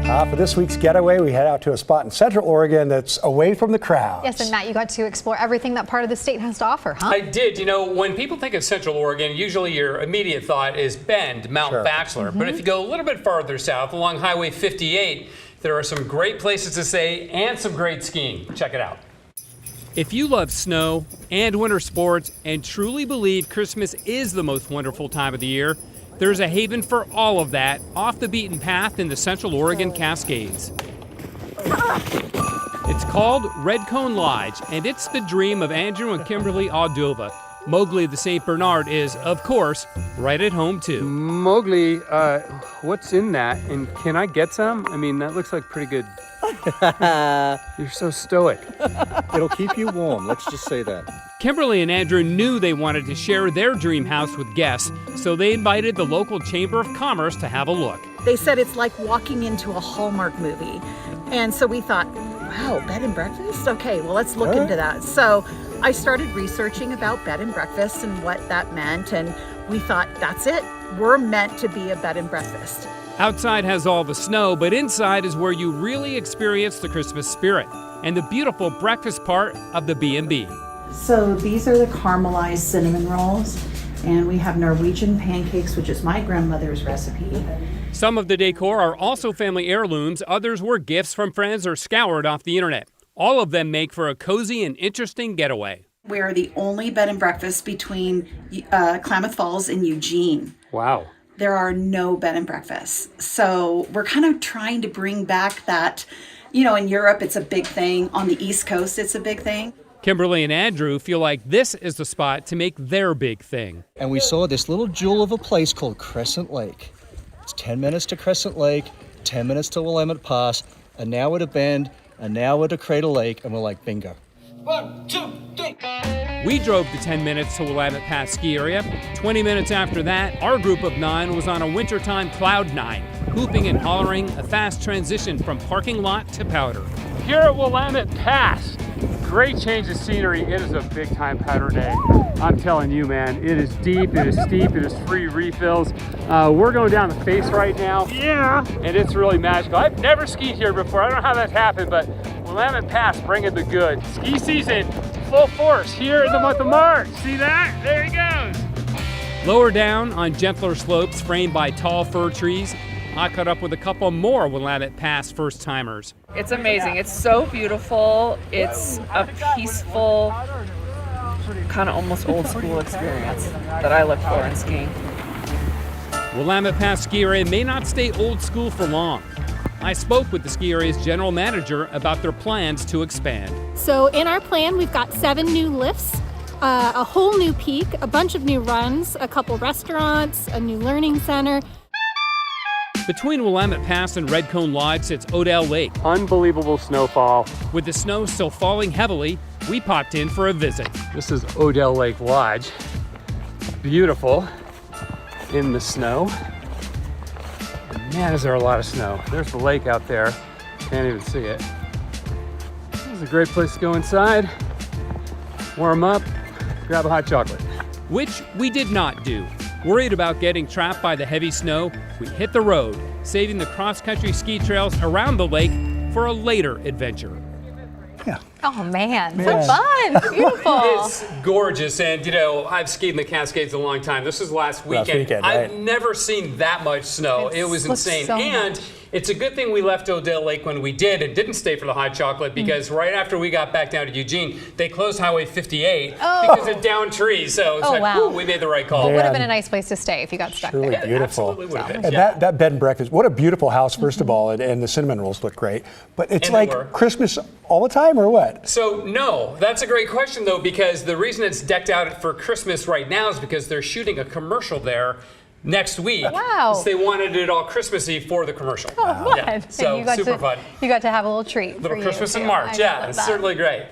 For this week's getaway, we head out to a spot in Central Oregon that's away from the crowds. Yes, and Matt, you got to explore everything that part of the state has to offer, huh? I did. You know, when people think of Central Oregon, usually your immediate thought is Bend, Mount Bachelor. But if you go a little bit farther south along Highway 58, there are some great places to stay and some great skiing. Check it out. If you love snow and winter sports and truly believe Christmas is the most wonderful time of the year, there's a haven for all of that off the beaten path in the Central Oregon Cascades. It's called Red Cone Lodge, and it's the dream of Andrew and Kimberly Aldova. Mowgli the St. Bernard is, of course, right at home too. Mowgli, what's in that? And can I get some? I mean, that looks like pretty good. You're so stoic. It'll keep you warm, let's just say that. Kimberly and Andrew knew they wanted to share their dream house with guests, so they invited the local Chamber of Commerce to have a look. They said it's like walking into a Hallmark movie. And so we thought, wow, bed and breakfast? Okay, well, let's look into that. So I started researching about bed and breakfast and what that meant, and we thought, that's it. We're meant to be a bed and breakfast. Outside has all the snow, but inside is where you really experience the Christmas spirit and the beautiful breakfast part of the B&B. So these are the caramelized cinnamon rolls, and we have Norwegian pancakes, which is my grandmother's recipe. Some of the decor are also family heirlooms, others were gifts from friends or scoured off the internet. All of them make for a cozy and interesting getaway. We're the only bed and breakfast between Klamath Falls and Eugene. Wow. There are no bed and breakfasts. So we're kind of trying to bring back that, you know, in Europe it's a big thing, on the East Coast it's a big thing. Kimberly and Andrew feel like this is the spot to make their big thing. And we saw this little jewel of a place called Crescent Lake. It's 10 minutes to Crescent Lake, 10 minutes to Willamette Pass, an hour to Bend, an hour to Crater Lake, and we're like, bingo. 1, 2, 3. We drove the 10 minutes to Willamette Pass ski area. 20 minutes after that, our group of 9 was on a wintertime cloud 9, hooping and hollering, a fast transition from parking lot to powder. Here at Willamette Pass, great change of scenery. It is a big time powder day. I'm telling you, man, it is deep, it is steep, it is free refills. We're going down the face right now. Yeah. And it's really magical. I've never skied here before. I don't know how that's happened, but Willamette Pass bringing the good. Ski season, full force here in the month of March. See that? There he goes. Lower down on gentler slopes framed by tall fir trees, I caught up with a couple more Willamette Pass first-timers. It's amazing. It's so beautiful. It's a peaceful, kind of almost old school experience that I look for in skiing. Willamette Pass ski area may not stay old school for long. I spoke with the ski area's general manager about their plans to expand. So in our plan, we've got 7 new lifts, a whole new peak, a bunch of new runs, a couple restaurants, a new learning center. Between Willamette Pass and Red Cone Lodge sits Odell Lake. Unbelievable snowfall. With the snow still falling heavily, we popped in for a visit. This is Odell Lake Lodge. Beautiful in the snow. And man, is there a lot of snow. There's the lake out there. Can't even see it. This is a great place to go inside, warm up, grab a hot chocolate. Which we did not do. Worried about getting trapped by the heavy snow, we hit the road, saving the cross-country ski trails around the lake for a later adventure. Yeah. Oh man, so fun, beautiful. It's gorgeous, and you know, I've skied in the Cascades a long time. This was last weekend. Right? I've never seen that much snow. It was insane. So and much. It's a good thing we left Odell Lake when we did and didn't stay for the hot chocolate, because right after we got back down to Eugene, they closed Highway 58 because of downed trees. So it's wow. we made the right call. It would have been a nice place to stay if you got stuck Truly there. beautiful. Absolutely would have been. And that bed and breakfast, what a beautiful house, first of all, and the cinnamon rolls look great. But it's And they like were. Christmas all the time, or what? So no, that's a great question though, because the reason it's decked out for Christmas right now is because they're shooting a commercial there next week. Wow. So they wanted it all Christmassy for the commercial. Oh, what? Yeah, And so you got super to, fun. You got to have a little treat. Little for Christmas you, in too. March, I yeah, love it's that. certainly great.